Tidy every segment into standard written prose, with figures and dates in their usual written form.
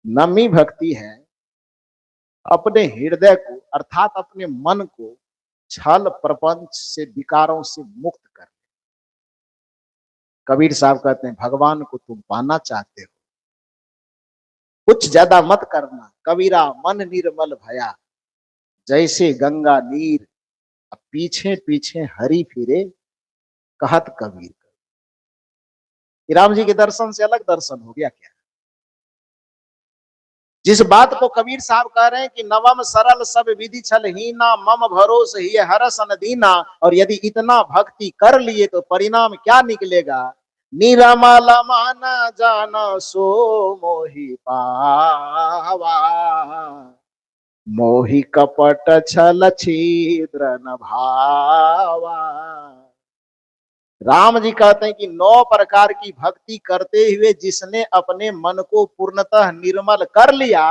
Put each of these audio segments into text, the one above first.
नमी भक्ति है अपने हृदय को अर्थात अपने मन को छल प्रपंच से विकारों से मुक्त कर। कबीर साहब कहते हैं भगवान को तुम पाना चाहते हो, कुछ ज्यादा मत करना। कबीरा मन निर्मल भया, जैसे गंगा नीर, अब पीछे पीछे हरि फिरे, कहत कबीर। राम जी के दर्शन से अलग दर्शन हो गया क्या? जिस बात को कबीर साहब कह रहे हैं कि नवम सरल सब विधि छल हीना, मम भरोस ही हरस न दीना, और यदि इतना भक्ति कर लिए तो परिणाम क्या निकलेगा? निरमल मन जाना सो मोहि पावा, मोहि कपट छल छिद्र न भावा। राम जी कहते हैं कि 9 प्रकार की भक्ति करते हुए जिसने अपने मन को पूर्णतः निर्मल कर लिया,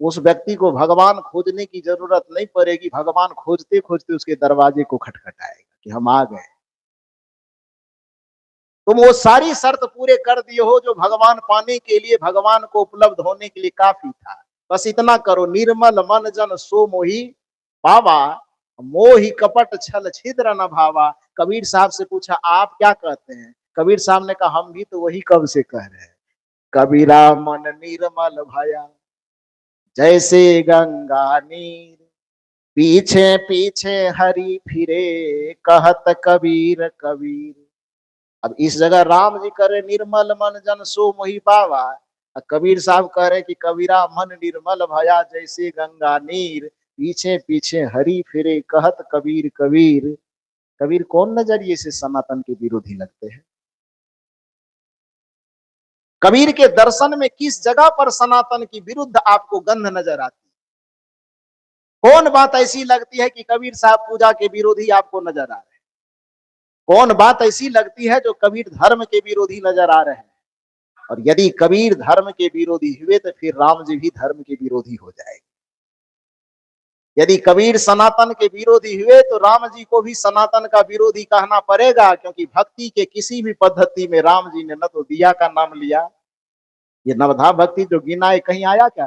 उस व्यक्ति को भगवान खोजने की जरूरत नहीं पड़ेगी। भगवान खोजते खोजते उसके दरवाजे को खटखटाएगा कि हम आ गए। तुम वो सारी शर्त पूरे कर दिए हो जो भगवान पाने के लिए, भगवान को उपलब्ध होने के लिए काफी था। बस इतना करो, निर्मल मन जन सो मोहि पावा, मोहि कपट छल छिद्र न भावा। कबीर साहब से पूछा आप क्या कहते हैं? कबीर साहब ने कहा हम भी तो वही कब से कह रहे हैं। कबीरा मन निर्मल भया, जैसे गंगा नीर, पीछे पीछे हरि फिरे, कहत कबीर कबीर। अब इस जगह राम जी करे निर्मल मन जन सो मोहि पावा, कबीर साहब कह रहे कि कबीरा मन निर्मल भया, जैसे गंगा नीर, पीछे पीछे हरि फिरे, कहत कबीर कबीर। कबीर कौन नजरिए से सनातन के विरोधी लगते हैं? कबीर के दर्शन में किस जगह पर सनातन की विरुद्ध आपको गंध नजर आती? कौन बात ऐसी लगती है कि कबीर साहब पूजा के विरोधी आपको नजर आ रहे हैं? कौन बात ऐसी लगती है जो कबीर धर्म के विरोधी नजर आ रहे हैं? और यदि कबीर धर्म के विरोधी हुए तो फिर राम जी भी धर्म के विरोधी हो जाएंगे। यदि कबीर सनातन के विरोधी हुए तो राम जी को भी सनातन का विरोधी कहना पड़ेगा, क्योंकि भक्ति के किसी भी पद्धति में राम जी ने न तो दिया का नाम लिया, ये नवधा भक्ति जो गिना है कहीं आया क्या?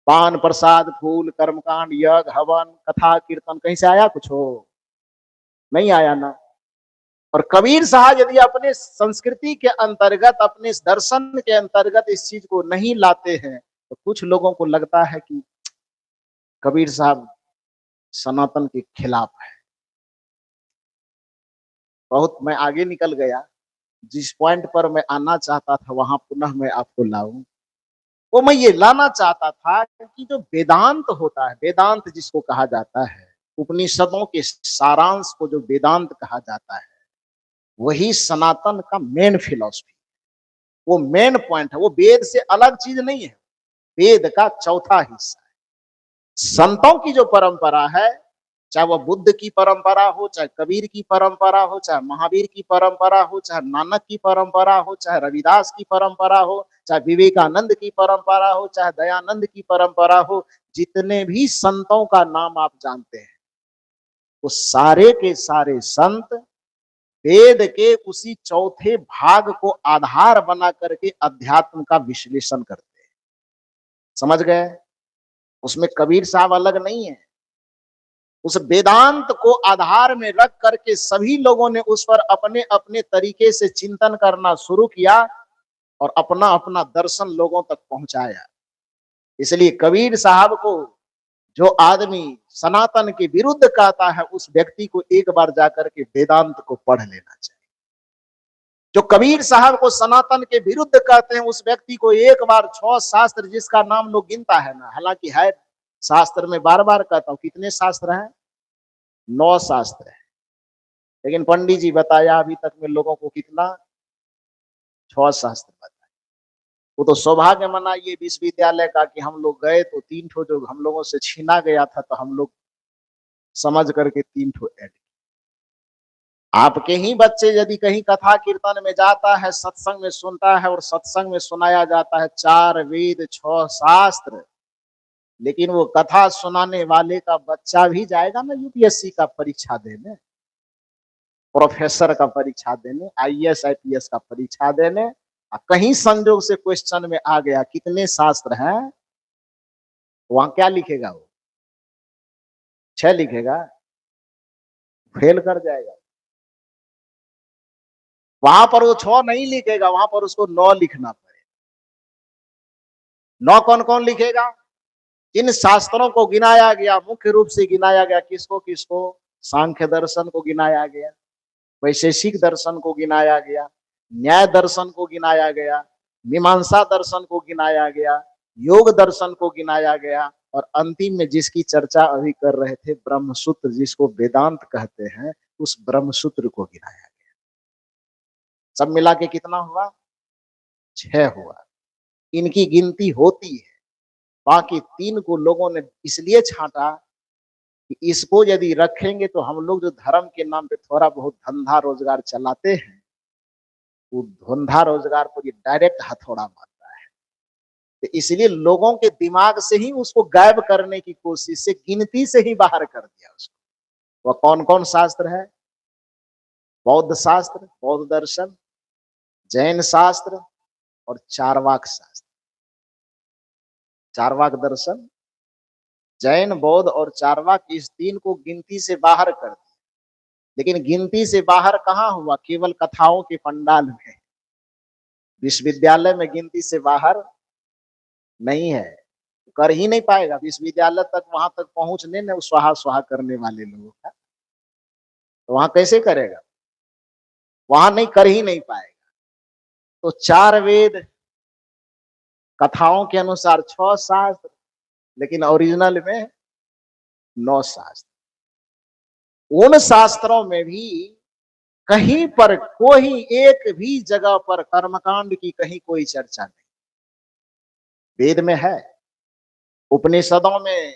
पान प्रसाद फूल कर्मकांड यज्ञ हवन कथा कीर्तन कहीं से आया कुछ हो? नहीं आया ना। और कबीर साहब यदि अपने संस्कृति के अंतर्गत, अपने दर्शन के अंतर्गत इस चीज को नहीं लाते हैं तो कुछ लोगों को लगता है कि कबीर साहब सनातन के खिलाफ है। बहुत मैं आगे निकल गया। जिस पॉइंट पर मैं आना चाहता था वहां पुनः मैं आपको लाऊं। वो मैं ये लाना चाहता था कि जो वेदांत होता है, वेदांत जिसको कहा जाता है, उपनिषदों के सारांश को जो वेदांत कहा जाता है, वही सनातन का मेन फिलॉसफी, वो मेन पॉइंट है। वो वेद से अलग चीज नहीं है, वेद का चौथा हिस्सा है। संतों की जो परंपरा है, चाहे वह बुद्ध की परंपरा हो, चाहे कबीर की परंपरा हो, चाहे महावीर की परंपरा हो, चाहे नानक की परंपरा हो, चाहे रविदास की परंपरा हो, चाहे विवेकानंद की परंपरा हो, चाहे दयानंद की परंपरा हो, जितने भी संतों का नाम आप जानते हैं, वो सारे के सारे संत वेद के उसी चौथे भाग को आधार बना करके अध्यात्म का विश्लेषण करते हैं। समझ गए? उसमें कबीर साहब अलग नहीं है। उस वेदांत को आधार में रख करके सभी लोगों ने उस पर अपने अपने तरीके से चिंतन करना शुरू किया और अपना अपना दर्शन लोगों तक पहुंचाया। इसलिए कबीर साहब को जो आदमी सनातन के विरुद्ध कहता है, उस व्यक्ति को एक बार जाकर के वेदांत को पढ़ लेना चाहिए। जो कबीर साहब को सनातन के विरुद्ध कहते हैं, उस व्यक्ति को एक बार 6 शास्त्र जिसका नाम लोग गिनता है ना, हालांकि है शास्त्र में, बार बार कहता हूं, कितने शास्त्र हैं? 9 शास्त्र है। लेकिन पंडित जी बताया अभी तक में लोगों को कितना? 6 शास्त्र बताया। वो तो सौभाग्य मनाइए विश्वविद्यालय का कि हम लोग गए तो 3 ठो जो हम लोगों से छीना गया था तो हम लोग समझ करके 3 ठो ऐड। आपके ही बच्चे यदि कहीं कथा कीर्तन में जाता है, सत्संग में सुनता है और सत्संग में सुनाया जाता है 4 वेद 6 शास्त्र, लेकिन वो कथा सुनाने वाले का बच्चा भी जाएगा ना यूपीएससी का परीक्षा देने, प्रोफेसर का परीक्षा देने, आईएएस आईपीएस का परीक्षा देने, कहीं संजोग से क्वेश्चन में आ गया कितने शास्त्र हैं, वहां क्या लिखेगा वो? 6 लिखेगा, फेल कर जाएगा। वहां पर वो 6 नहीं लिखेगा, वहां पर उसको 9 लिखना पड़ेगा। 9 कौन कौन लिखेगा? इन शास्त्रों को गिनाया गया, मुख्य रूप से गिनाया गया किसको किसको? सांख्य दर्शन को गिनाया गया, वैशेषिक दर्शन को गिनाया गया, न्याय दर्शन को गिनाया गया, मीमांसा दर्शन को गिनाया गया, योग दर्शन को गिनाया गया, और अंतिम में जिसकी चर्चा अभी कर रहे थे, ब्रह्मसूत्र जिसको वेदांत कहते हैं, उस ब्रह्मसूत्र को गिनाया गया। सब मिला के कितना हुआ? 6 हुआ। इनकी गिनती होती है। बाकी 3 को लोगों ने इसलिए छांटा कि इसको यदि रखेंगे तो हम लोग जो धर्म के नाम पे थोड़ा बहुत धंधा रोजगार चलाते हैं, वो धंधा रोजगार पर ये डायरेक्ट हथौड़ा मारता है। तो इसलिए लोगों के दिमाग से ही उसको गायब करने की कोशिश से गिनती से ही बाहर कर दिया उसको। वह कौन कौन शास्त्र है? बौद्ध शास्त्र, बौद्ध दर्शन, जैन शास्त्र और चारवाक शास्त्र। चारवाक दर्शन, जैन, बौद्ध और चारवाक, इस 3 को गिनती से बाहर कर दिया। लेकिन गिनती से बाहर कहाँ हुआ? केवल कथाओं के पंडाल में। विश्वविद्यालय में गिनती से बाहर नहीं है, कर ही नहीं पाएगा। विश्वविद्यालय तक, वहां तक पहुंचने न स्वाहा स्वाहा करने वाले लोगों का, तो वहां कैसे करेगा? वहां नहीं, कर ही नहीं पाएगा। तो 4 वेद, कथाओं के अनुसार 6 शास्त्र, लेकिन ओरिजिनल में 9 शास्त्र। उन शास्त्रों में भी कहीं पर कोई एक भी जगह पर कर्मकांड की कहीं कोई चर्चा नहीं। वेद में है, उपनिषदों में,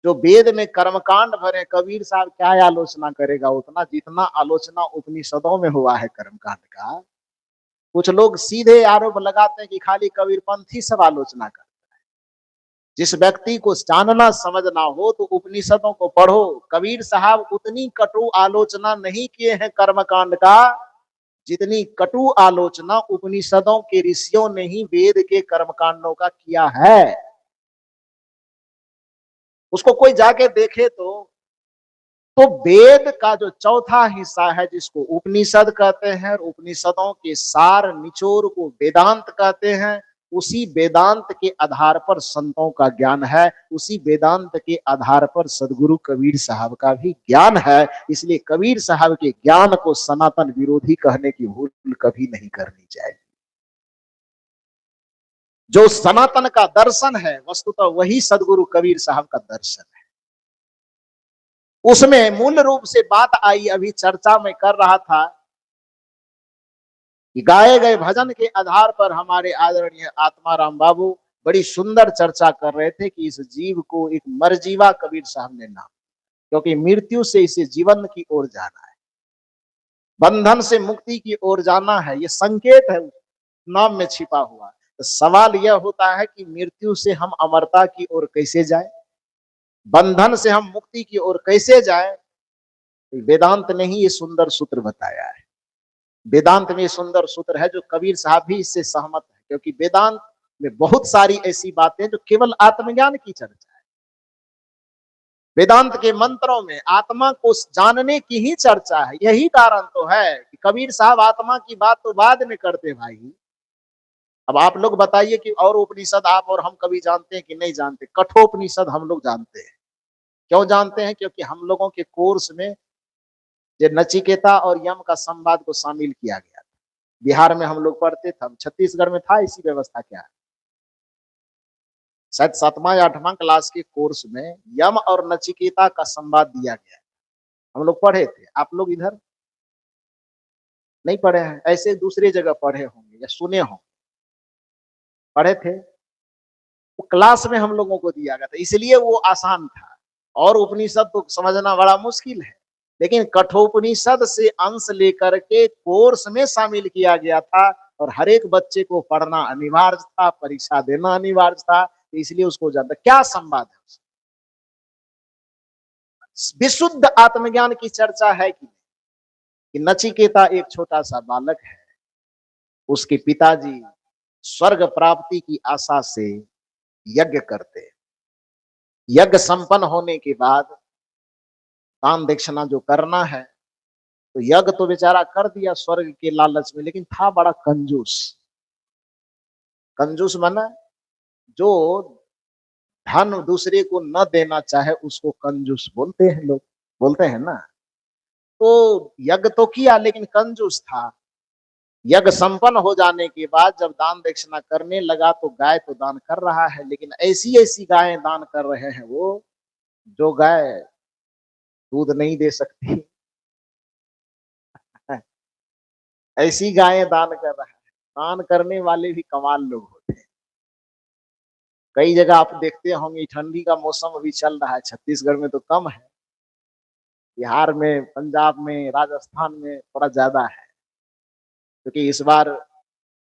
जो वेद में कर्मकांड भरे, कबीर साहब क्या आलोचना करेगा उतना, जितना आलोचना उपनिषदों में हुआ है कर्मकांड का। कुछ लोग सीधे आरोप लगाते हैं कि खाली कबीरपंथी सब आलोचना करते हैं। जिस व्यक्ति को जानना समझना हो तो उपनिषदों को पढ़ो। कबीर साहब उतनी कटु आलोचना नहीं किए हैं कर्मकांड का, जितनी कटु आलोचना उपनिषदों के ऋषियों ने ही वेद के कर्मकांडों का किया है। उसको कोई जाके देखे तो वेद का जो चौथा हिस्सा है, जिसको उपनिषद कहते हैं, और उपनिषदों के सार निचोड़ को वेदांत कहते हैं, उसी वेदांत के आधार पर संतों का ज्ञान है, उसी वेदांत के आधार पर सदगुरु कबीर साहब का भी ज्ञान है। इसलिए कबीर साहब के ज्ञान को सनातन विरोधी कहने की भूल कभी नहीं करनी चाहिए। जो सनातन का दर्शन है, वस्तुतः वही सदगुरु कबीर साहब का दर्शन है। उसमें मूल रूप से बात आई, अभी चर्चा में कर रहा था कि गाए गए भजन के आधार पर हमारे आदरणीय आत्माराम बाबू बड़ी सुंदर चर्चा कर रहे थे कि इस जीव को एक मरजीवा कबीर साहब ने नाम, क्योंकि मृत्यु से इसे जीवन की ओर जाना है, बंधन से मुक्ति की ओर जाना है, ये संकेत है नाम में छिपा हुआ। तो सवाल यह होता है कि मृत्यु से हम अमरता की ओर कैसे जाए, बंधन से हम मुक्ति की ओर कैसे जाए? वेदांत ने ही ये सुंदर सूत्र बताया है। वेदांत में सुंदर सूत्र है जो कबीर साहब भी इससे सहमत है, क्योंकि वेदांत में बहुत सारी ऐसी बातें जो केवल आत्मज्ञान की चर्चा है। वेदांत के मंत्रों में आत्मा को जानने की ही चर्चा है। यही कारण तो है कि कबीर साहब आत्मा की बात तो बाद में करते भाई। अब आप लोग बताइए कि और उपनिषद आप और हम कभी जानते हैं कि नहीं जानते? कठोपनिषद हम लोग जानते हैं। क्यों जानते हैं? क्योंकि हम लोगों के कोर्स में जो नचिकेता और यम का संवाद को शामिल किया गया था, बिहार में हम लोग पढ़ते थे, छत्तीसगढ़ में था इसी व्यवस्था क्या है, शायद 7वां या 8वां क्लास के कोर्स में यम और नचिकेता का संवाद दिया गया, हम लोग पढ़े थे। आप लोग इधर नहीं पढ़े हैं, ऐसे दूसरी जगह पढ़े होंगे या सुने होंगे, पढ़े थे। वो क्लास में हम लोगों को दिया गया था, इसलिए वो आसान था। और उपनिषद तो समझना बड़ा मुश्किल है, लेकिन कठोपनिषद से अंश लेकर के कोर्स में शामिल किया गया था, और हर एक बच्चे को पढ़ना अनिवार्य था, परीक्षा देना अनिवार्य था, तो इसलिए उसको जानता। क्या संवाद है? विशुद्ध आत्मज्ञान की चर्चा है कि नचिकेता एक छोटा सा बालक है, उसके पिताजी स्वर्ग प्राप्ति की आशा से यज्ञ करते। यज्ञ संपन्न होने के बाद दान दक्षिणा जो करना है, तो यज्ञ तो बेचारा कर दिया स्वर्ग के लालच में, लेकिन था बड़ा कंजूस। कंजूस माना जो धन दूसरे को न देना चाहे उसको कंजूस बोलते हैं लोग, बोलते हैं ना। तो यज्ञ तो किया लेकिन कंजूस था। यज्ञ संपन्न हो जाने के बाद जब दान दक्षिणा करने लगा तो गाय तो दान कर रहा है, लेकिन ऐसी ऐसी गायें दान कर रहे हैं वो, जो गाय दूध नहीं दे सकती, ऐसी गायें दान कर रहा है। दान करने वाले भी कमाल लोग होते हैं। कई जगह आप देखते होंगे, ठंडी का मौसम अभी चल रहा है, छत्तीसगढ़ में तो कम है, बिहार में, पंजाब में, राजस्थान में थोड़ा ज्यादा है, क्योंकि इस बार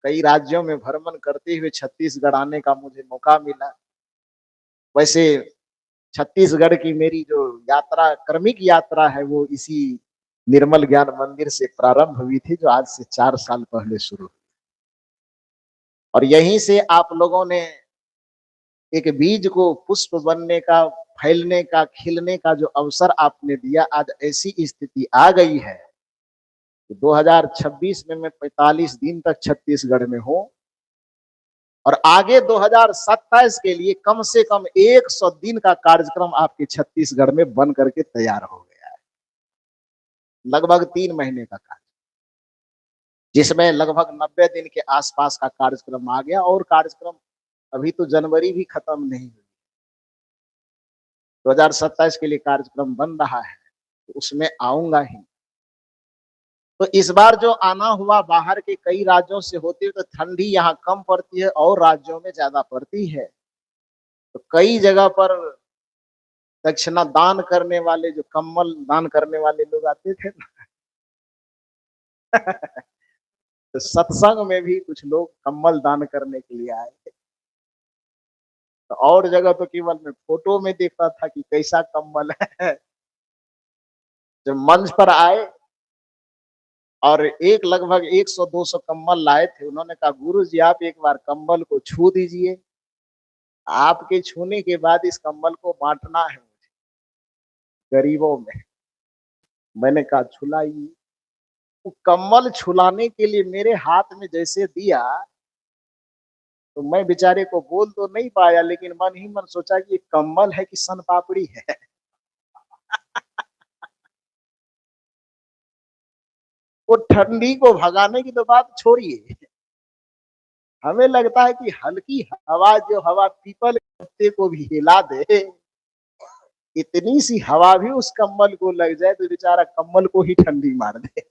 कई राज्यों में भ्रमण करते हुए छत्तीसगढ़ आने का मुझे मौका मिला। वैसे छत्तीसगढ़ की मेरी जो यात्रा, क्रमिक यात्रा है, वो इसी निर्मल ज्ञान मंदिर से प्रारंभ हुई थी, जो आज से 4 साल पहले शुरू हुई। और यहीं से आप लोगों ने एक बीज को पुष्प बनने का, फैलने का, खिलने का जो अवसर आपने दिया, आज ऐसी स्थिति आ गई है कि 2026 में मैं 45 दिन तक छत्तीसगढ़ में हूं, और आगे 2027 के लिए कम से कम 100 दिन का कार्यक्रम आपके छत्तीसगढ़ में बन करके तैयार हो गया है। लगभग 3 महीने का कार्य, जिसमें लगभग 90 दिन के आसपास का कार्यक्रम आ गया। और कार्यक्रम अभी तो जनवरी भी खत्म नहीं हुई, 2027 के लिए कार्यक्रम बन रहा है, तो उसमें आऊंगा ही। तो इस बार जो आना हुआ बाहर के कई राज्यों से होते हुए, तो ठंडी यहाँ कम पड़ती है और राज्यों में ज्यादा पड़ती है। तो कई जगह पर दक्षिणा दान करने वाले, जो कम्बल दान करने वाले लोग आते थे ना, तो सत्संग में भी कुछ लोग कम्बल दान करने के लिए आए थे। तो और जगह तो केवल मैं फोटो में देखता था कि कैसा कम्बल है। जब मंच पर आए और एक लगभग 100-200 कंबल लाए थे, उन्होंने कहा, गुरु जी आप एक बार कंबल को छू दीजिए, आपके छूने के बाद इस कंबल को बांटना है मुझे गरीबों में। मैंने कहा छुलाइए। वो कंबल छुलाने के लिए मेरे हाथ में जैसे दिया, तो मैं बेचारे को बोल तो नहीं पाया, लेकिन मन ही मन सोचा कि ये कंबल है कि सन पापड़ी है। वो ठंडी को भगाने की तो बात छोड़िए, हमें लगता है कि हल्की हवा, जो हवा पीपल के पत्ते को भी हिला दे, इतनी सी हवा भी उस कम्बल को लग जाए तो बेचारा कम्बल को ही ठंडी मार दे।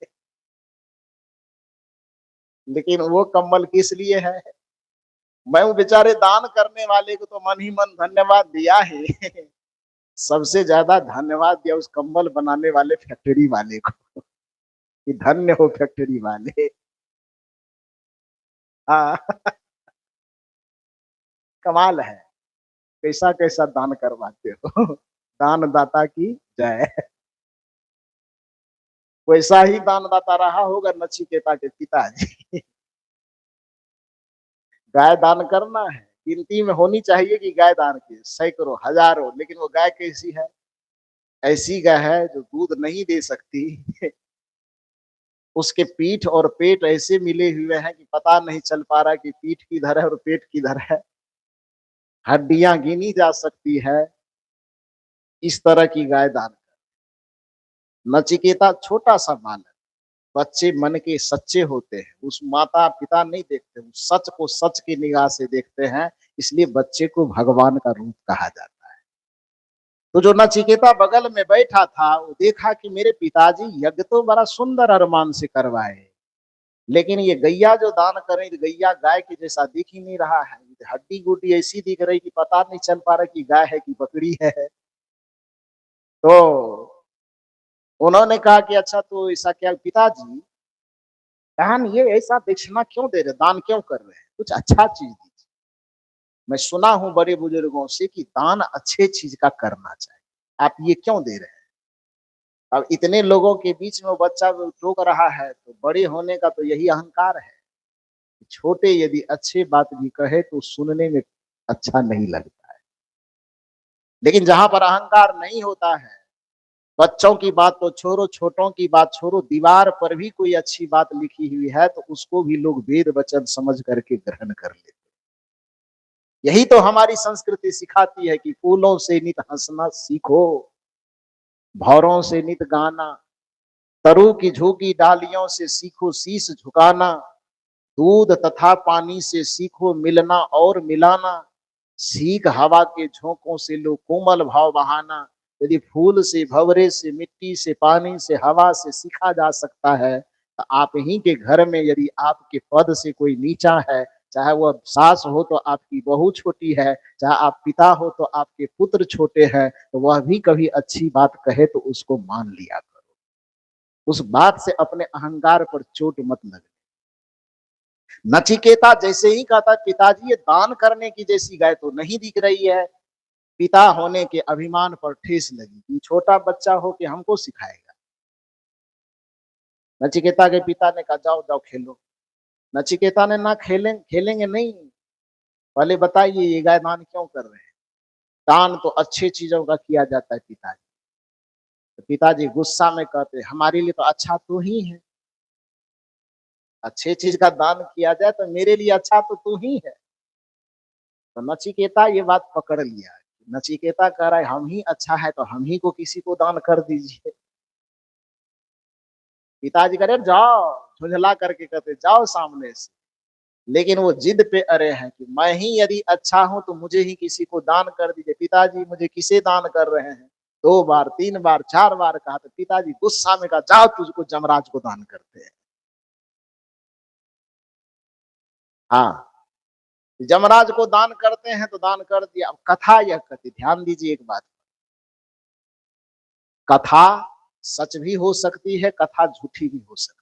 लेकिन वो कम्बल किस लिए है? मैं वो बेचारे दान करने वाले को तो मन ही मन धन्यवाद दिया ही। सबसे ज्यादा धन्यवाद दिया उस कंबल बनाने वाले फैक्ट्री वाले को, कि धन्य हो फैक्ट्री वाले। हाँ, कमाल है, कैसा कैसा दान करवाते हो। दानदाता की जय। वैसा ही दानदाता रहा होगा नचिकेता के पिताजी। गाय दान करना है, गिनती में होनी चाहिए कि गाय दान की सैकड़ों हजारों, लेकिन वो गाय कैसी है? ऐसी गाय है जो दूध नहीं दे सकती। उसके पीठ और पेट ऐसे मिले हुए हैं कि पता नहीं चल पा रहा कि पीठ किधर है और पेट किधर है। हड्डियां गिनी जा सकती है। इस तरह की गाय दान। नचिकेता छोटा सा बालक, बच्चे मन के सच्चे होते हैं, उस माता पिता नहीं देखते, उस सच को सच की निगाह से देखते हैं, इसलिए बच्चे को भगवान का रूप कहा जाता है। तो जो नचिकेता बगल में बैठा था, वो देखा कि मेरे पिताजी यज्ञ तो बड़ा सुंदर अरमान से करवाए, लेकिन ये गैया जो दान करे, गैया गाय के जैसा दिख ही नहीं रहा है। हड्डी गुड्डी ऐसी दिख रही कि पता नहीं चल पा रहा कि गाय है कि बकरी है। तो उन्होंने कहा कि अच्छा, तो ऐसा क्या पिताजी, बहन ये ऐसा दक्षिणा क्यों दे रहे, दान क्यों कर रहे हैं, कुछ अच्छा चीज दीजिए। मैं सुना हूं बड़े बुजुर्गों से कि दान अच्छे चीज का करना चाहिए, आप ये क्यों दे रहे हैं? अब इतने लोगों के बीच में वो बच्चा टोक रहा है, तो बड़े होने का तो यही अहंकार है। छोटे यदि अच्छे बात भी कहे तो सुनने में अच्छा नहीं लगता है, लेकिन जहां पर अहंकार नहीं होता है, बच्चों की बात तो छोड़ो, छोटों की बात छोड़ो, दीवार पर भी कोई अच्छी बात लिखी हुई है तो उसको भी लोग वेद वचन समझ करके ग्रहण कर लेते। यही तो हमारी संस्कृति सिखाती है कि फूलों से नित हंसना सीखो, भौरों से नित गाना, तरु की झुकी डालियों से सीखो शीश झुकाना, दूध तथा पानी से सीखो मिलना और मिलाना, सीख हवा के झोंकों से लो कोमल भाव बहाना। यदि फूल से, भंवरे से, मिट्टी से, पानी से, हवा से सीखा जा सकता है तो आप ही के घर में यदि आपके पद से कोई नीचा है, चाहे वह सास हो तो आपकी बहू छोटी है, चाहे आप पिता हो तो आपके पुत्र छोटे हैं, तो वह भी कभी अच्छी बात कहे तो उसको मान लिया करो, उस बात से अपने अहंकार पर चोट मत लगे। नचिकेता जैसे ही कहता पिताजी ये दान करने की जैसी गाय तो नहीं दिख रही है, पिता होने के अभिमान पर ठेस लगी कि छोटा बच्चा हो के हमको सिखाएगा। नचिकेता के पिता ने कहा जाओ जाओ खेलो। नचिकेता ने ना खेलेंगे नहीं, पहले बताइए ये गाय दान क्यों कर रहे हैं। दान तो अच्छे चीजों का किया जाता है पिताजी। तो पिताजी गुस्सा में कहते हमारे लिए तो अच्छा तो ही है, अच्छे चीज का दान किया जाए तो मेरे लिए अच्छा तो तू ही है। तो नचिकेता ये बात पकड़ लिया, नचिकेता कह रहा है हम ही अच्छा है तो हम ही को किसी को दान कर दीजिए। पिताजी कह रहे जाओ, झुंझला करके कहते जाओ सामने से, लेकिन वो जिद पे अड़े हैं कि मैं ही यदि अच्छा हूं तो मुझे ही किसी को दान कर दीजिए। पिताजी मुझे किसे दान कर रहे हैं, 2 बार 3 बार 4 बार कहा तो पिताजी गुस्सा में कहा जाओ तुझको जमराज को दान करते हैं। हाँ, जमराज को दान करते हैं तो दान कर दिया। अब कथा यह कहती, ध्यान दीजिए एक बात, कथा सच भी हो सकती है, कथा झूठी भी हो सकती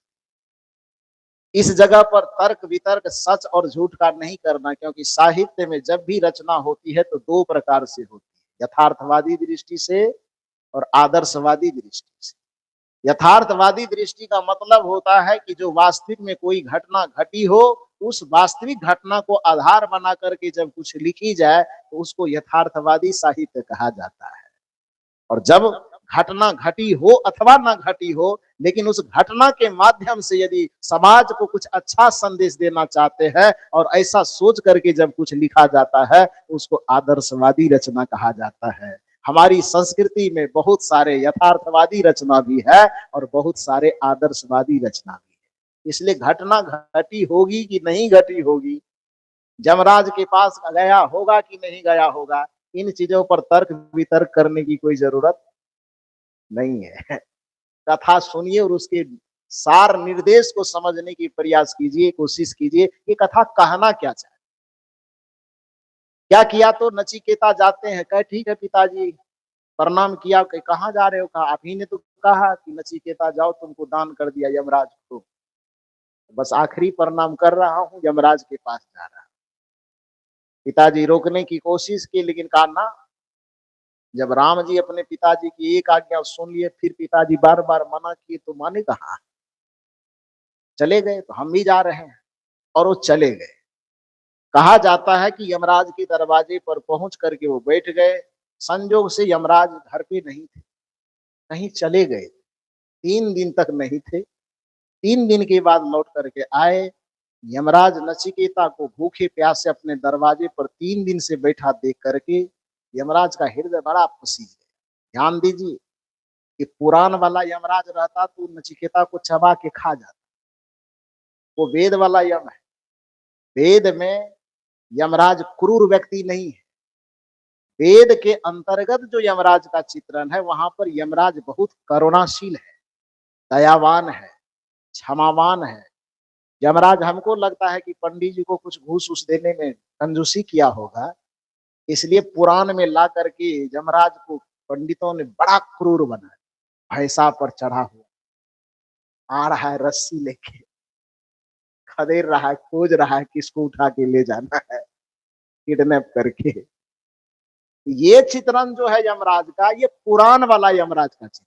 है। इस जगह पर तर्क वितर्क सच और झूठ का नहीं करना, क्योंकि साहित्य में जब भी रचना होती है तो 2 प्रकार से होती है, यथार्थवादी दृष्टि से और आदर्शवादी दृष्टि से। यथार्थवादी दृष्टि का मतलब होता है कि जो वास्तविक में कोई घटना घटी हो, उस वास्तविक घटना को आधार बना करके जब कुछ लिखी जाए तो उसको यथार्थवादी साहित्य कहा जाता है। और जब घटना घटी हो अथवा ना घटी हो, लेकिन उस घटना के माध्यम से यदि समाज को कुछ अच्छा संदेश देना चाहते हैं और ऐसा सोच करके जब कुछ लिखा जाता है तो उसको आदर्शवादी रचना कहा जाता है। हमारी संस्कृति में बहुत सारे यथार्थवादी रचना भी है और बहुत सारे आदर्शवादी रचना भी है। इसलिए घटना घटी होगी कि नहीं घटी होगी, जमराज के पास गया होगा कि नहीं गया होगा, इन चीजों पर तर्क वितर्क करने की कोई जरूरत नहीं है। कथा सुनिए और उसके सार निर्देश को समझने की प्रयास कीजिए, कोशिश कीजिए कि कथा कहना क्या चाहे। क्या किया तो नचिकेता जाते हैं, कहे ठीक है पिताजी, प्रणाम किया, कहाँ जा रहे हो, कहा आप ही ने तो कहा कि नचिकेता जाओ तुमको दान कर दिया यमराज को, बस आखिरी प्रणाम कर रहा हूँ, यमराज के पास जा रहा। पिताजी रोकने की कोशिश की लेकिन कहा ना। जब राम जी अपने पिताजी की एक आज्ञा सुन लिए, फिर पिताजी बार बार मना किए तो माने कहा, चले गए तो हम भी जा रहे हैं, और वो चले गए। कहा जाता है कि यमराज के दरवाजे पर पहुंच करके वो बैठ गए। संजोग से यमराज घर पे नहीं थे, कहीं चले गए, 3 दिन तक नहीं थे। 3 दिन के बाद लौट करके आए। यमराज नचिकेता को भूखे प्यासे अपने दरवाजे पर 3 दिन से बैठा देख करके यमराज का हृदय बड़ा पसीज गया। ध्यान दीजिए कि पुराण वाला यमराज रहता तो नचिकेता को चबा के खा जाता, वो वेद वाला यम है। वेद में यमराज क्रूर व्यक्ति नहीं है। वेद के अंतर्गत जो यमराज का चित्रण है वहां पर यमराज बहुत करुणाशील है, दयावान है, क्षमावान है। यमराज हमको लगता है कि पंडित जी को कुछ घूस उस देने में कंजूसी किया होगा, इसलिए पुराण में ला करके यमराज को पंडितों ने बड़ा क्रूर बनाया। भैंसा पर चढ़ा हुआ आ रहा है, रस्सी लेके खदेड़ रहा है, खोज रहा है किसको उठा के ले जाना है किडनैप करके। ये चित्रण जो है यमराज का, ये पुराण वाला यमराज का चित्रण।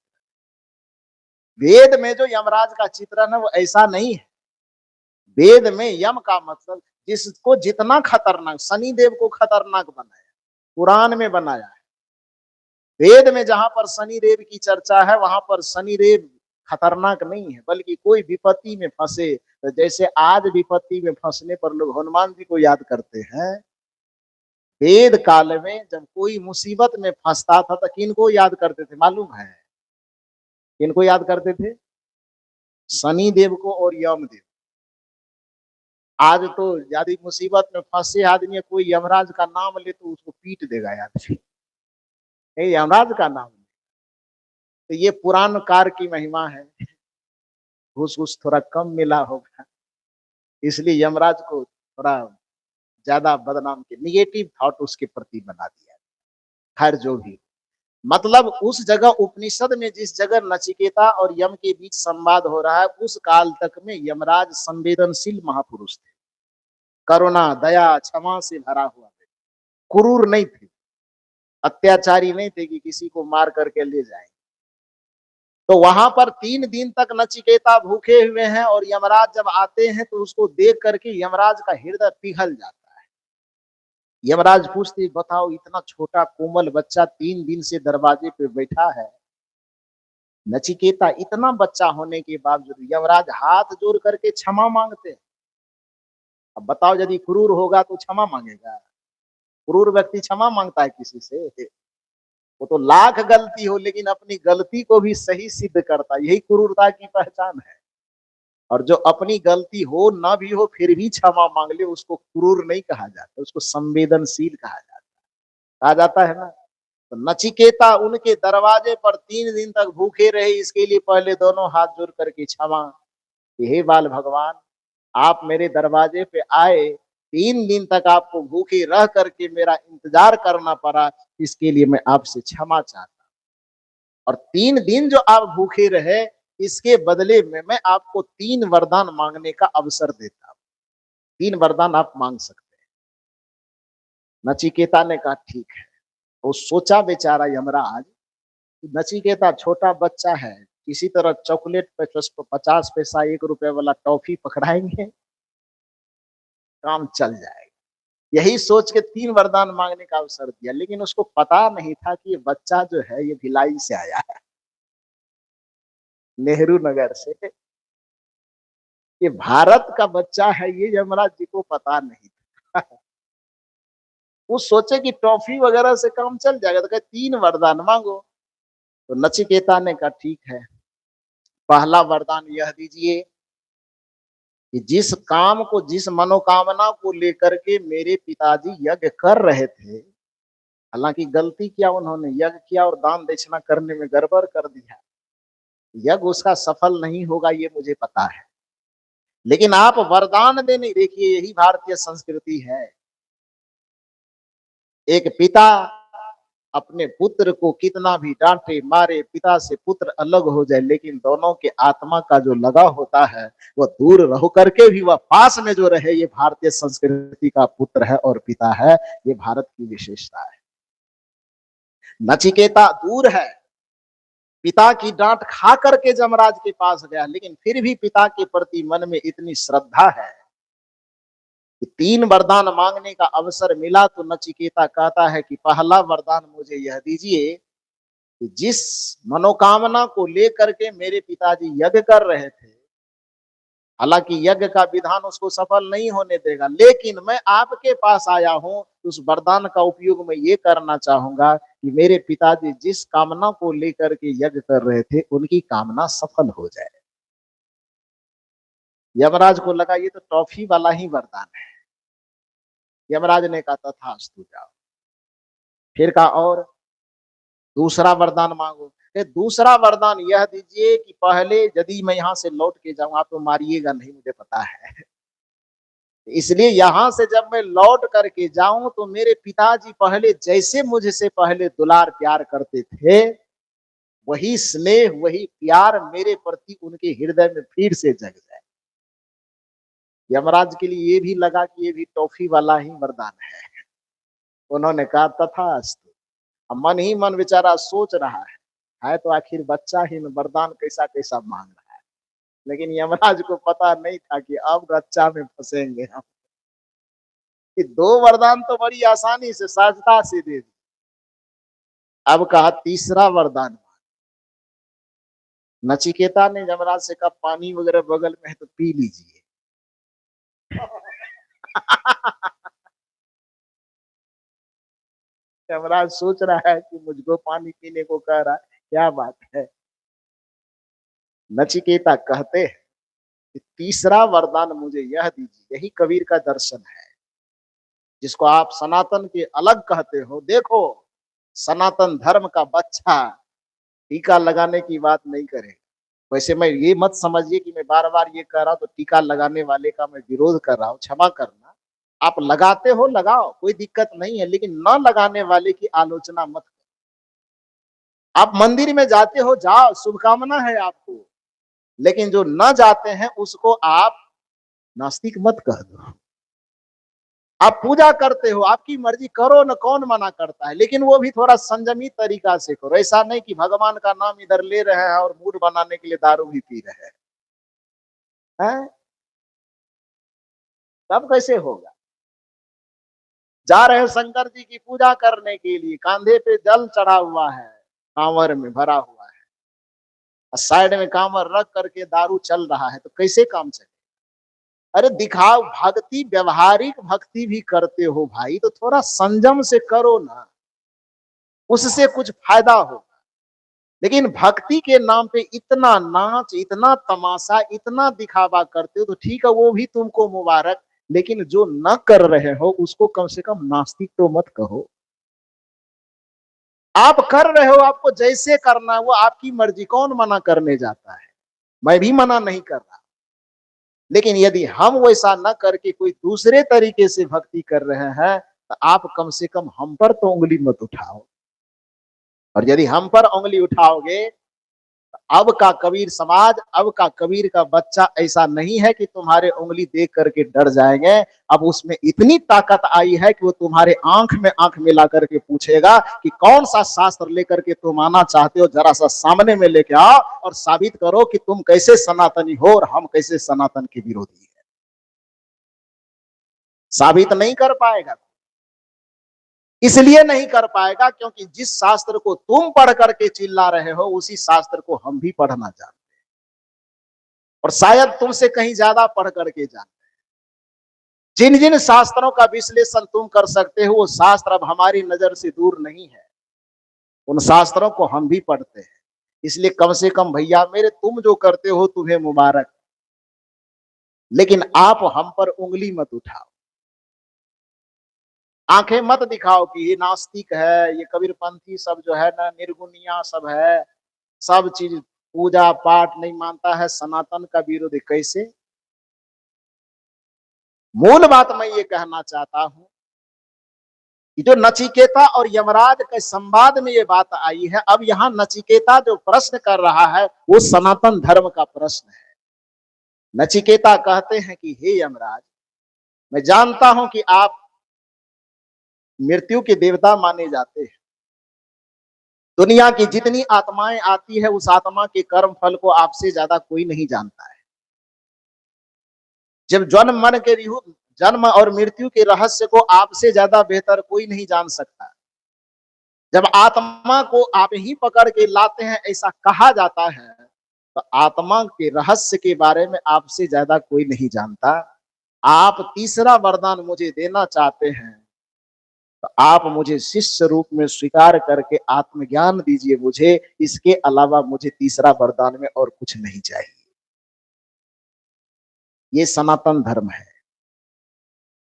वेद में जो यमराज का चित्रण है वो ऐसा नहीं है। वेद में यम का मतलब जिसको जितना खतरनाक, शनिदेव को खतरनाक बनाया, पुराण में बनाया है। वेद में जहां पर शनिदेव की चर्चा है वहां पर शनिदेव खतरनाक नहीं है, बल्कि कोई विपत्ति में फंसे तो जैसे आज विपत्ति में फंसने पर लोग हनुमान जी को याद करते हैं, वेद काल में जब कोई मुसीबत में फंसता था तो किनको याद करते थे मालूम है? किनको याद करते थे? शनिदेव को और यमदेव। आज तो यदि मुसीबत में फंसे आदमी कोई यमराज का नाम ले तो उसको पीट देगा यार, यमराज का नाम। तो ये पुराण काल की महिमा है। घूस घूस थोड़ा कम मिला होगा, इसलिए यमराज को थोड़ा ज्यादा बदनाम के निगेटिव थॉट उसके प्रति बना दिया। खैर जो भी, मतलब उस जगह उपनिषद में जिस जगह नचिकेता और यम के बीच संवाद हो रहा है उस काल तक में यमराज संवेदनशील महापुरुष थे, करुणा दया क्षमा से भरा हुआ थे, क्रूर नहीं थे, अत्याचारी नहीं थे कि किसी को मार करके ले जाए। तो वहां पर 3 दिन तक नचिकेता भूखे हुए हैं और यमराज जब आते हैं तो उसको देख करके यमराज का हृदय पिघल जाता है। यमराज पूछते बताओ इतना छोटा कोमल बच्चा 3 दिन से दरवाजे पे बैठा है, नचिकेता इतना बच्चा होने के बावजूद यमराज हाथ जोड़ करके क्षमा मांगते हैं। अब बताओ यदि क्रूर होगा तो क्षमा मांगेगा? क्रूर व्यक्ति क्षमा मांगता है किसी से? वो तो लाख गलती हो लेकिन अपनी गलती को भी सही सिद्ध करता है, यही क्रूरता की पहचान है। और जो अपनी गलती हो ना भी हो फिर भी क्षमा मांग ले उसको क्रूर नहीं कहा जाता, उसको संवेदनशील कहा जाता है ना। तो नचिकेता उनके दरवाजे पर 3 दिन तक भूखे रहे, इसके लिए पहले दोनों हाथ जोड़ करके क्षमा, हे बाल भगवान आप मेरे दरवाजे पे आए, 3 दिन तक आपको भूखे रह करके मेरा इंतजार करना पड़ा, इसके लिए मैं आपसे क्षमा चाहता हूं। और 3 दिन जो आप भूखे रहे इसके बदले में मैं आपको 3 वरदान मांगने का अवसर देता हूं, 3 वरदान आप मांग सकते हैं। नचिकेता ने कहा ठीक है। वो सोचा बेचारा यमराज, नचिकेता छोटा बच्चा है, किसी तरह चॉकलेट पे 50 पैसा 1 रुपए वाला टॉफी पकड़ाएंगे काम चल जाएगा, यही सोच के 3 वरदान मांगने का अवसर दिया। लेकिन उसको पता नहीं था कि ये बच्चा जो है ये भिलाई से आया है, नेहरू नगर से, ये भारत का बच्चा है, ये यमराज जी को पता नहीं था। वो सोचे कि टॉफी वगैरह से काम चल जाएगा, तो कहे 3 वरदान मांगो। तो नचिकेता ने कहा ठीक है, पहला वरदान यह दीजिए कि जिस काम को, जिस मनोकामना को लेकर के मेरे पिताजी यज्ञ कर रहे थे, हालांकि गलती किया उन्होंने, यज्ञ किया और दान दक्षिणा करने में गड़बड़ कर दिया, यज्ञ उसका सफल नहीं होगा ये मुझे पता है, लेकिन आप वरदान देने, देखिए यही भारतीय संस्कृति है। एक पिता अपने पुत्र को कितना भी डांटे मारे, पिता से पुत्र अलग हो जाए, लेकिन दोनों के आत्मा का जो लगाव होता है वह दूर रह करके भी वह पास में जो रहे, ये भारतीय संस्कृति का पुत्र है और पिता है, ये भारत की विशेषता है। नचिकेता दूर है, पिता की डांट खा करके जमराज के पास गया, लेकिन फिर भी पिता के प्रति मन में इतनी श्रद्धा है कि 3 वरदान मांगने का अवसर मिला। तो नचिकेता कहता है कि पहला वरदान मुझे यह दीजिए कि जिस मनोकामना को लेकर के मेरे पिताजी यज्ञ कर रहे थे, हालांकि यज्ञ का विधान उसको सफल नहीं होने देगा, लेकिन मैं आपके पास आया हूं, उस वरदान का उपयोग मैं ये करना चाहूंगा कि मेरे पिताजी जिस कामना को लेकर के यज्ञ कर रहे थे उनकी कामना सफल हो जाए। यमराज को लगा ये तो टॉफी वाला ही वरदान है। यमराज ने कहा तथास्तु, जाओ। फिर कहा और दूसरा वरदान मांगो। दूसरा वरदान यह दीजिए कि पहले यदि मैं यहाँ से लौट के जाऊं, आप तो मारिएगा नहीं मुझे पता है, इसलिए यहां से जब मैं लौट करके जाऊं तो मेरे पिताजी पहले जैसे मुझसे पहले दुलार प्यार करते थे, वही स्नेह वही प्यार मेरे प्रति उनके हृदय में फिर से जग जाए। यमराज के लिए ये भी लगा कि ये भी टॉफी वाला ही वरदान है। उन्होंने कहा तथास्तु। मन ही मन बेचारा सोच रहा है तो आखिर बच्चा ही वरदान कैसा कैसा मांग रहा है। लेकिन यमराज को पता नहीं था कि अब रच्चा में फंसेंगे हम, कि 2 वरदान तो बड़ी आसानी से सहजता से दे दी, अब कहा तीसरा वरदान। नचिकेता ने यमराज से कहा पानी वगैरह बगल में है तो पी लीजिए। यमराज सोच रहा है कि मुझको पानी पीने को कह रहा है, क्या बात है। नचिकेता कहते हैं कि तीसरा वरदान मुझे यह दीजिए, यही कबीर का दर्शन है, जिसको आप सनातन के अलग कहते हो। देखो, सनातन धर्म का बच्चा टीका लगाने की बात नहीं करे। वैसे मैं ये मत समझिए कि मैं बार बार ये कह रहा हूं तो टीका लगाने वाले का मैं विरोध कर रहा हूं, क्षमा करना। आप लगाते हो लगाओ, कोई दिक्कत नहीं है, लेकिन न लगाने वाले की आलोचना मत करो। आप मंदिर में जाते हो, जाओ, शुभकामना है आपको, लेकिन जो न जाते हैं उसको आप नास्तिक मत कह दो। आप पूजा करते हो, आपकी मर्जी, करो न, कौन मना करता है, लेकिन वो भी थोड़ा संयमी तरीका से करो। ऐसा नहीं कि भगवान का नाम इधर ले रहे हैं और मूड बनाने के लिए दारू भी पी रहे हैं। तब कैसे होगा। जा रहे शंकर जी की पूजा करने के लिए, कांधे पे जल चढ़ा हुआ है, कांवर में भरा हुआ है, और साइड में कांवर रख करके दारू चल रहा है, तो कैसे काम चले। अरे दिखाओ भक्ति, व्यवहारिक भक्ति भी करते हो भाई, तो थोड़ा संयम से करो ना, उससे कुछ फायदा होगा। लेकिन भक्ति के नाम पे इतना नाच, इतना तमाशा, इतना दिखावा करते हो, तो ठीक है, वो भी तुमको मुबारक, लेकिन जो न कर रहे हो उसको कम से कम नास्तिक तो मत कहो। आप कर रहे हो, आपको जैसे करना है वो आपकी मर्जी, कौन मना करने जाता है। मैं भी मना नहीं कर रहा, लेकिन यदि हम वैसा न करके कोई दूसरे तरीके से भक्ति कर रहे हैं, तो आप कम से कम हम पर तो उंगली मत उठाओ। और यदि हम पर उंगली उठाओगे, अब का कबीर समाज, अब का कबीर का बच्चा ऐसा नहीं है कि तुम्हारे उंगली देख करके डर जाएंगे। अब उसमें इतनी ताकत आई है कि वो तुम्हारे आंख में आंख मिला करके पूछेगा कि कौन सा शास्त्र लेकर के तुम आना चाहते हो, जरा सा सामने में लेके आओ और साबित करो कि तुम कैसे सनातनी हो और हम कैसे सनातन के विरोधी है। साबित नहीं कर पाएगा, इसलिए नहीं कर पाएगा क्योंकि जिस शास्त्र को तुम पढ़ करके चिल्ला रहे हो, उसी शास्त्र को हम भी पढ़ना चाहते हैं, और शायद तुमसे कहीं ज्यादा पढ़ करके जानते हैं। जिन जिन शास्त्रों का विश्लेषण तुम कर सकते हो, वो शास्त्र अब हमारी नजर से दूर नहीं है, उन शास्त्रों को हम भी पढ़ते हैं। इसलिए कम से कम भैया मेरे, तुम जो करते हो तुम्हें मुबारक, लेकिन आप हम पर उंगली मत उठाओ, आंखें मत दिखाओ कि ये नास्तिक है, ये कबीरपंथी सब जो है ना, निर्गुनिया सब है, सब चीज पूजा पाठ नहीं मानता है, सनातन का विरोध। कैसे। मूल बात मैं ये कहना चाहता हूं कि जो नचिकेता और यमराज के संवाद में ये बात आई है, अब यहां नचिकेता जो प्रश्न कर रहा है वो सनातन धर्म का प्रश्न है। नचिकेता कहते हैं कि हे यमराज, मैं जानता हूं कि आप मृत्यु के देवता माने जाते हैं। दुनिया की जितनी आत्माएं आती है, उस आत्मा के कर्म फल को आपसे ज्यादा कोई नहीं जानता है। जब जन्म और मृत्यु के रहस्य को आपसे ज्यादा बेहतर कोई नहीं जान सकता। जब आत्मा को आप ही पकड़ के लाते हैं, ऐसा कहा जाता है, तो आत्मा के रहस्य के बारे में आपसे ज्यादा कोई नहीं जानता। आप तीसरा वरदान मुझे देना चाहते हैं, तो आप मुझे शिष्य रूप में स्वीकार करके आत्मज्ञान दीजिए मुझे, इसके अलावा मुझे तीसरा वरदान में और कुछ नहीं चाहिए। ये सनातन धर्म है।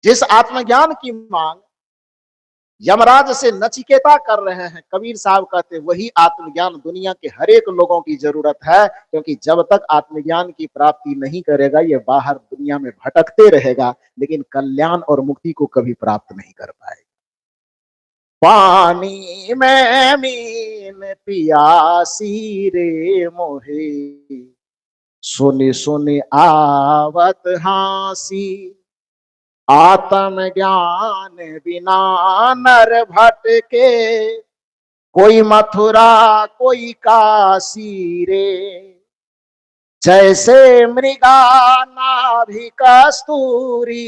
जिस आत्मज्ञान की मांग यमराज से नचिकेता कर रहे हैं, कबीर साहब कहते वही आत्मज्ञान दुनिया के हर एक लोगों की जरूरत है, क्योंकि जब तक आत्मज्ञान की प्राप्ति नहीं करेगा, ये बाहर दुनिया में भटकते रहेगा, लेकिन कल्याण और मुक्ति को कभी प्राप्त नहीं कर पाएगा। पानी में मीन पियासी रे मोहे, सुनी सुनी आवत हासी, आत्म ज्ञान बिना नर भटके, कोई मथुरा कोई काशी रे, जैसे मृगा नाभि कस्तूरी,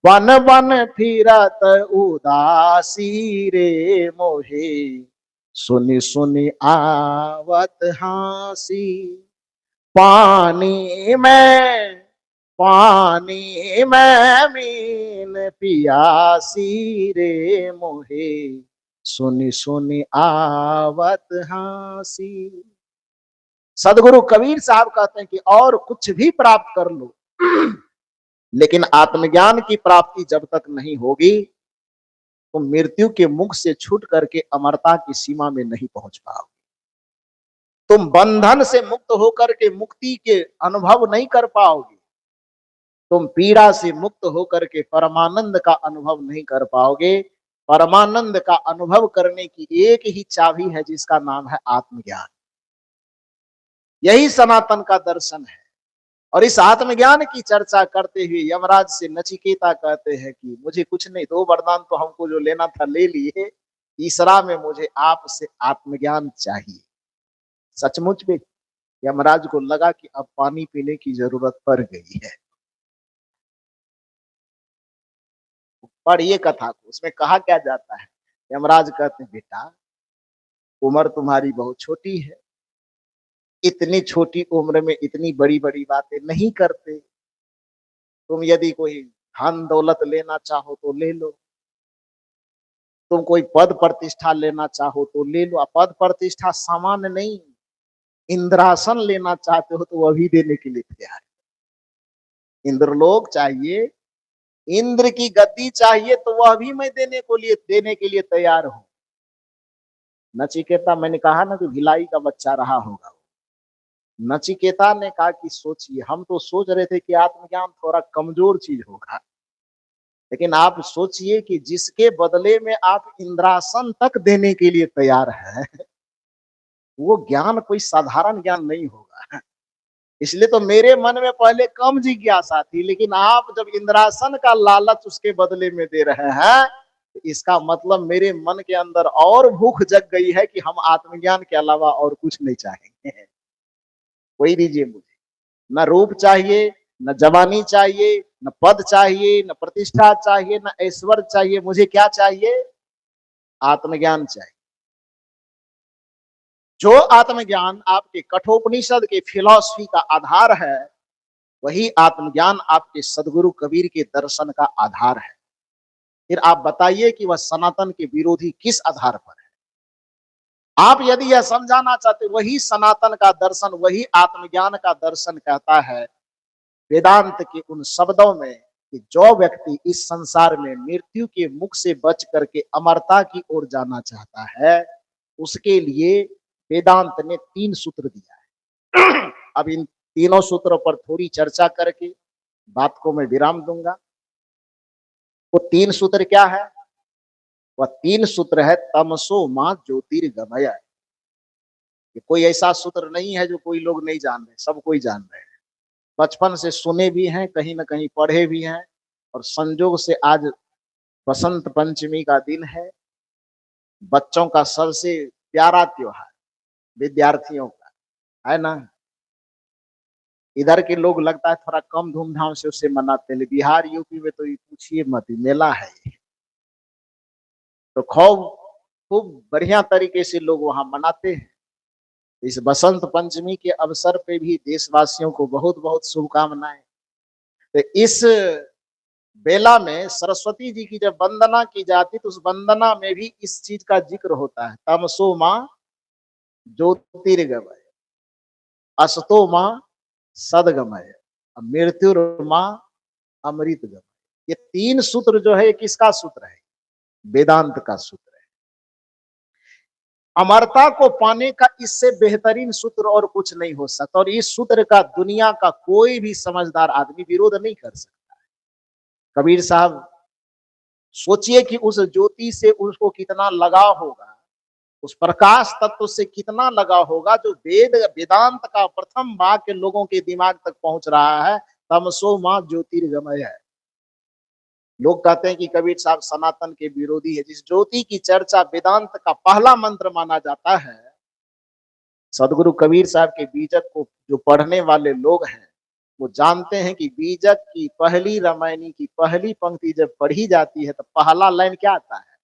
बन बन फिरत उदासी रे मोहे, सुनि सुनि आवत हासी। पानी में पानी में मीन पियासी रे मोहे, सुनि सुनि आवत हासी। सदगुरु कबीर साहब कहते हैं कि और कुछ भी प्राप्त कर लो, लेकिन आत्मज्ञान की प्राप्ति जब तक नहीं होगी तो मृत्यु के मुख से छूट करके अमरता की सीमा में नहीं पहुंच पाओगे। तुम बंधन से मुक्त होकर के मुक्ति के अनुभव नहीं कर पाओगे। तुम पीड़ा से मुक्त होकर के परमानंद का अनुभव नहीं कर पाओगे। परमानंद का अनुभव करने की एक ही चाबी है, जिसका नाम है आत्मज्ञान। यही सनातन का दर्शन है। और इस आत्मज्ञान की चर्चा करते हुए यमराज से नचिकेता कहते हैं कि मुझे कुछ नहीं, 2 वरदान तो हमको जो लेना था ले लिए, तीसरा में मुझे आपसे आत्मज्ञान चाहिए। सचमुच में यमराज को लगा कि अब पानी पीने की जरूरत पड़ गई है। पढ़िए कथा को, उसमें कहा क्या जाता है। यमराज कहते हैं बेटा, उम्र तुम्हारी बहुत छोटी है, इतनी छोटी उम्र में इतनी बड़ी बड़ी बातें नहीं करते। तुम यदि कोई धन दौलत लेना चाहो तो ले लो, तुम कोई पद प्रतिष्ठा लेना चाहो तो ले लो। पद प्रतिष्ठा सामान्य नहीं, इंद्रासन लेना चाहते हो तो वह भी देने के लिए तैयार है। इंद्रलोक चाहिए, इंद्र की गद्दी चाहिए तो वह भी मैं देने के लिए तैयार हूं। नचिकेता, मैंने कहा ना कि भिलाई का बच्चा रहा होगा। नचिकेता ने कहा कि सोचिए, हम तो सोच रहे थे कि आत्मज्ञान थोड़ा कमजोर चीज होगा, लेकिन आप सोचिए कि जिसके बदले में आप इंद्रासन तक देने के लिए तैयार है, वो ज्ञान कोई साधारण ज्ञान नहीं होगा। इसलिए तो मेरे मन में पहले कम जिज्ञासा थी, लेकिन आप जब इंद्रासन का लालच उसके बदले में दे रहे हैं, तो इसका मतलब मेरे मन के अंदर और भूख जग गई है कि हम आत्मज्ञान के अलावा और कुछ नहीं चाहेंगे। वही दीजिए मुझे, न रूप चाहिए, न जवानी चाहिए, न पद चाहिए, न प्रतिष्ठा चाहिए, न ऐश्वर्य चाहिए। मुझे क्या चाहिए? आत्मज्ञान चाहिए। जो आत्मज्ञान आपके कठोपनिषद के फिलॉसफी का आधार है, वही आत्मज्ञान आपके सदगुरु कबीर के दर्शन का आधार है। फिर आप बताइए कि वह सनातन के विरोधी किस आधार पर है। आप यदि यह समझाना चाहते, वही सनातन का दर्शन, वही आत्मज्ञान का दर्शन कहता है वेदांत के उन शब्दों में कि जो व्यक्ति इस संसार में मृत्यु के मुख से बच करके अमरता की ओर जाना चाहता है, उसके लिए वेदांत ने 3 सूत्र दिया है। अब इन तीनों सूत्रों पर थोड़ी चर्चा करके बात को मैं विराम दूंगा। वो 3 सूत्र क्या है? वह 3 सूत्र है तमसो मां ज्योतिर्गमय। कोई ऐसा सूत्र नहीं है जो कोई लोग नहीं जान रहे, सब कोई जान रहे हैं। बचपन से सुने भी हैं, कहीं ना कहीं पढ़े भी हैं, और संजोग से आज बसंत पंचमी का दिन है, बच्चों का सबसे प्यारा त्योहार, विद्यार्थियों का, है ना। इधर के लोग लगता है थोड़ा कम धूमधाम से उसे मनाते हैं, बिहार यूपी में तो ये पूछिए मत, मेला है। तो खूब बढ़िया तरीके से लोग वहां मनाते हैं। इस बसंत पंचमी के अवसर पे भी देशवासियों को बहुत बहुत शुभकामनाएं। तो इस बेला में सरस्वती जी की जब वंदना की जाती, तो उस वंदना में भी इस चीज का जिक्र होता है, तमसो मां ज्योतिर्गमय, असतो मां सदगमय, मृत्युर्मा अमृतगमय। ये 3 सूत्र जो है, ये किसका सूत्र है? वेदांत का सूत्र है। अमरता को पाने का इससे बेहतरीन सूत्र और कुछ नहीं हो सकता, और इस सूत्र का दुनिया का कोई भी समझदार आदमी विरोध नहीं कर सकता है। कबीर साहब, सोचिए कि उस ज्योति से उसको कितना लगाव होगा, उस प्रकाश तत्व से कितना लगाव होगा, जो वेदांत का प्रथम वाक्य लोगों के दिमाग तक पहुंच रहा है, तमसो मां ज्योतिर्गमय है। लोग कहते हैं कि कबीर साहब सनातन के विरोधी है। जिस ज्योति की चर्चा वेदांत का पहला मंत्र माना जाता है, सदगुरु कबीर साहब के बीजक को जो पढ़ने वाले लोग हैं वो जानते हैं कि बीजक की पहली रामायणी की पहली पंक्ति जब पढ़ी जाती है तो पहला लाइन क्या आता है?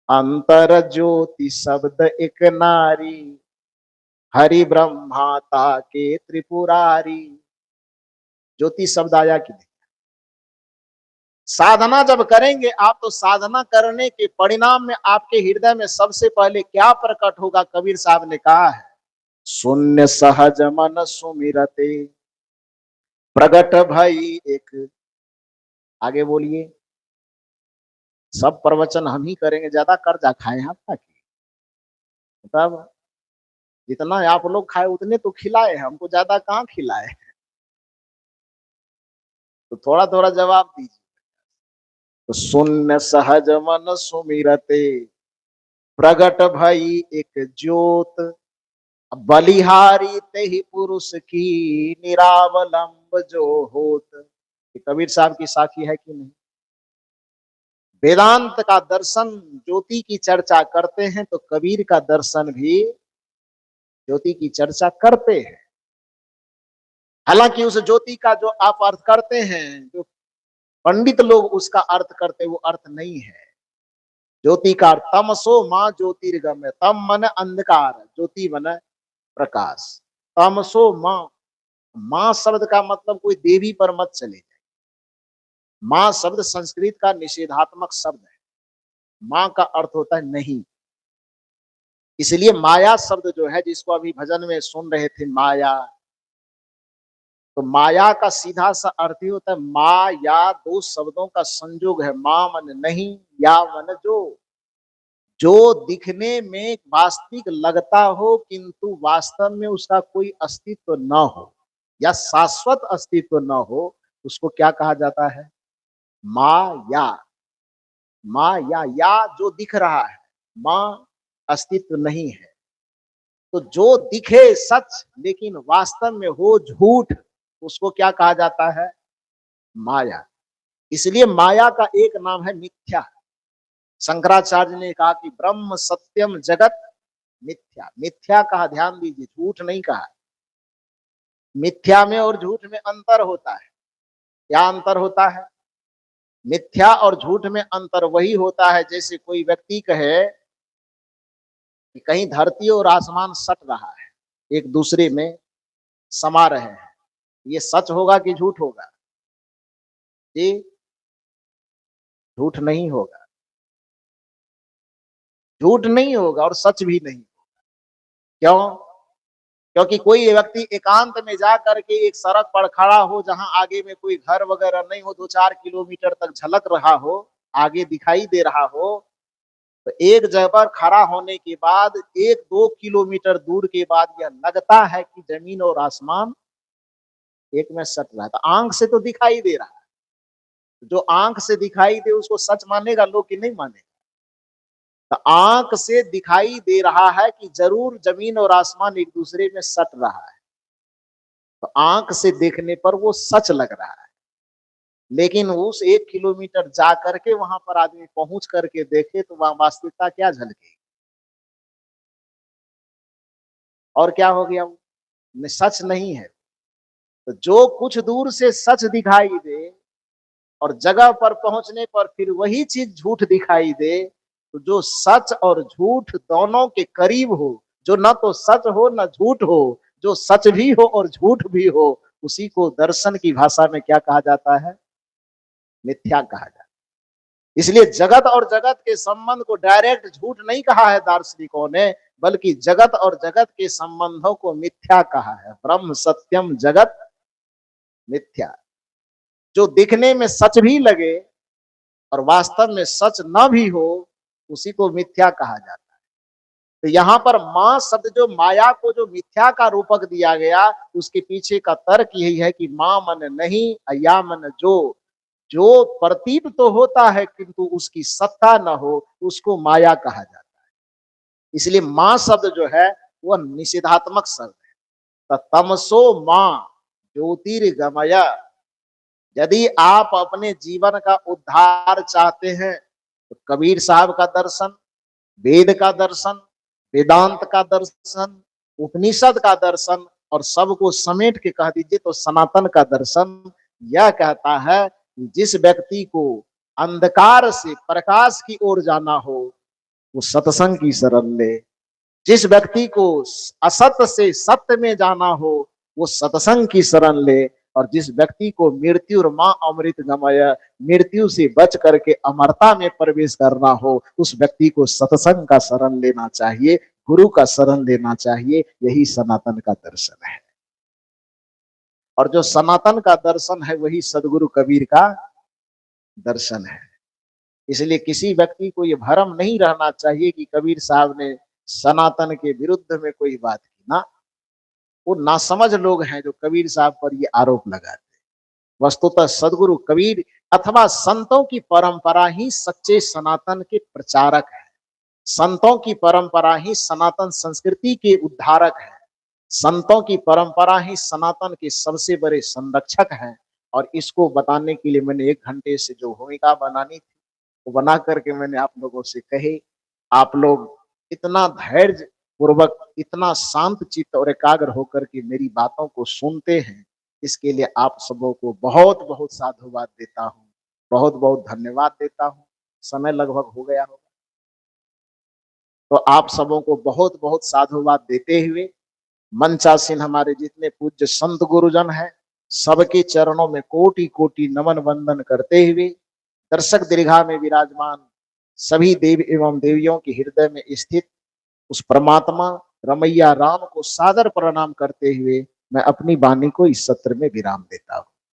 अंतर ज्योति शब्द एक नारी, हरि ब्रह्माता के त्रिपुरारी। ज्योति शब्द आया कि नहीं? साधना जब करेंगे आप तो साधना करने के परिणाम में आपके हृदय में सबसे पहले क्या प्रकट होगा? कबीर साहब ने कहा है, शून्य सहज मन सुमिरते प्रगट भई एक। आगे बोलिए। सब प्रवचन हम ही करेंगे, ज्यादा कर्जा खाए हैं आपका की? मतलब जितना आप लोग खाए उतने तो खिलाए, हमको ज्यादा कहाँ खिलाए? तो थोड़ा थोड़ा जवाब दीजिए। तो शून्य सहज मन सुमिरते प्रगट भई एक ज्योत, बलिहारी तेहि पुरुष की निरावलंब जो होत। कबीर साहब की साखी है कि नहीं? वेदांत का दर्शन ज्योति की चर्चा करते हैं तो कबीर का दर्शन भी ज्योति की चर्चा करते हैं। हालांकि उस ज्योति का जो आप अर्थ करते हैं, जो पंडित लोग उसका अर्थ करते, वो अर्थ नहीं है। ज्योति का अर्थ तमसो मां ज्योतिर्गम्य, तम मन अंधकार, ज्योति मन प्रकाश। तमसो मां, मां शब्द का मतलब कोई देवी पर मत चले जाए। मां शब्द संस्कृत का निषेधात्मक शब्द है। मां का अर्थ होता है नहीं। इसलिए माया शब्द जो है, जिसको अभी भजन में सुन रहे थे, माया, तो माया का सीधा सा अर्थ ही होता है माया, दो शब्दों का संयोग है। मां मन नहीं, या मन जो दिखने में वास्तविक लगता हो किंतु वास्तव में उसका कोई अस्तित्व न हो या शाश्वत अस्तित्व न हो, उसको क्या कहा जाता है? माया। माया, या जो दिख रहा है, मां अस्तित्व नहीं है। तो जो दिखे सच लेकिन वास्तव में हो झूठ, उसको क्या कहा जाता है? माया। इसलिए माया का एक नाम है मिथ्या। शंकराचार्य ने कहा कि ब्रह्म सत्यम जगत मिथ्या। मिथ्या कहा, ध्यान दीजिए, झूठ नहीं कहा। मिथ्या में और झूठ में अंतर होता है। क्या अंतर होता है? मिथ्या और झूठ में अंतर वही होता है जैसे कोई व्यक्ति कहे कि कहीं धरती और आसमान सट रहा है, एक दूसरे में समा रहे हैं, ये सच होगा कि झूठ होगा? जी, झूठ नहीं होगा। झूठ नहीं होगा और सच भी नहीं। क्यों? क्योंकि कोई व्यक्ति एकांत में जा करके एक सड़क पर खड़ा हो जहां आगे में कोई घर वगैरह नहीं हो, 2-4 किलोमीटर तक झलक रहा हो, आगे दिखाई दे रहा हो, तो एक जगह पर खड़ा होने के बाद 1-2 किलोमीटर दूर के बाद यह लगता है कि जमीन और आसमान एक में सट रहा है। तो आंख से तो दिखाई दे रहा है, जो आंख से दिखाई दे उसको सच मानेगा लोग कि नहीं मानेगा? तो आंख से दिखाई दे रहा है कि जरूर जमीन और आसमान एक दूसरे में सट रहा है, तो आंख से देखने पर वो सच लग रहा है। लेकिन उस 1 किलोमीटर जा करके वहां पर आदमी पहुंच करके देखे तो वहां वास्तविकता क्या झलकेगी? और क्या हो गया? वो सच नहीं है। तो जो कुछ दूर से सच दिखाई दे और जगह पर पहुंचने पर फिर वही चीज झूठ दिखाई दे, तो जो सच और झूठ दोनों के करीब हो, जो न तो सच हो न झूठ हो, जो सच भी हो और झूठ भी हो, उसी को दर्शन की भाषा में क्या कहा जाता है? मिथ्या कहा जाता है। इसलिए जगत और जगत के संबंध को डायरेक्ट झूठ नहीं कहा है दार्शनिकों ने, बल्कि जगत और जगत के संबंधों को मिथ्या कहा है। ब्रह्म सत्यम जगत मिथ्या। जो दिखने में सच भी लगे और वास्तव में सच न भी हो, उसी को मिथ्या कहा जाता है। तो यहाँ पर मां शब्द, जो माया को जो मिथ्या का रूपक दिया गया, उसके पीछे का तर्क यही है कि मां मन नहीं, अया मन जो प्रतीत तो होता है किंतु उसकी सत्ता न हो, उसको माया कहा जाता है। इसलिए मां शब्द जो है वह निषेधात्मक शब्द है। तमसो मां ज्योतिर्गमय। यदि आप अपने जीवन का उद्धार चाहते हैं तो कबीर साहब का दर्शन, वेद का दर्शन, वेदांत का दर्शन, उपनिषद का दर्शन और सबको समेट के कह दीजिए तो सनातन का दर्शन यह कहता है कि जिस व्यक्ति को अंधकार से प्रकाश की ओर जाना हो वो सत्संग की शरण ले, जिस व्यक्ति को असत्य से सत्य में जाना हो वो सत्संग की शरण ले, और जिस व्यक्ति को मृत्यु और मां अमृत गमय, मृत्यु से बच करके अमरता में प्रवेश करना हो उस व्यक्ति को सत्संग का शरण लेना चाहिए, गुरु का शरण लेना चाहिए। यही सनातन का दर्शन है। और जो सनातन का दर्शन है वही सदगुरु कबीर का दर्शन है। इसलिए किसी व्यक्ति को ये भ्रम नहीं रहना चाहिए कि कबीर साहब ने सनातन के विरुद्ध में कोई बात की ना। वो नासमझ लोग हैं जो कबीर साहब पर ये आरोप लगाते। वस्तुतः सदगुरु कबीर अथवा संतों की परंपरा ही सच्चे सनातन के प्रचारक है। संतों की परंपरा ही सनातन संस्कृति के उद्धारक है। संतों की परंपरा ही सनातन के सबसे बड़े संरक्षक हैं। और इसको बताने के लिए मैंने 1 घंटे से जो भूमिका बनानी थी वो बना करके मैंने आप लोगों से कहे। आप लोग इतना धैर्य पूर्वक, इतना शांत चित्त और एकाग्र होकर के मेरी बातों को सुनते हैं, इसके लिए आप सबों को बहुत बहुत साधुवाद देता हूँ, बहुत बहुत धन्यवाद देता हूँ। समय लगभग हो गया होगा, तो आप सबों को बहुत बहुत साधुवाद देते हुए मंचासीन हमारे जितने पूज्य संत गुरुजन हैं सबके चरणों में कोटि कोटि नमन वंदन करते हुए दर्शक दीर्घा में विराजमान सभी देव एवं देवियों के हृदय में स्थित उस परमात्मा रमैया राम को सादर प्रणाम करते हुए मैं अपनी वाणी को इस सत्र में विराम देता हूँ।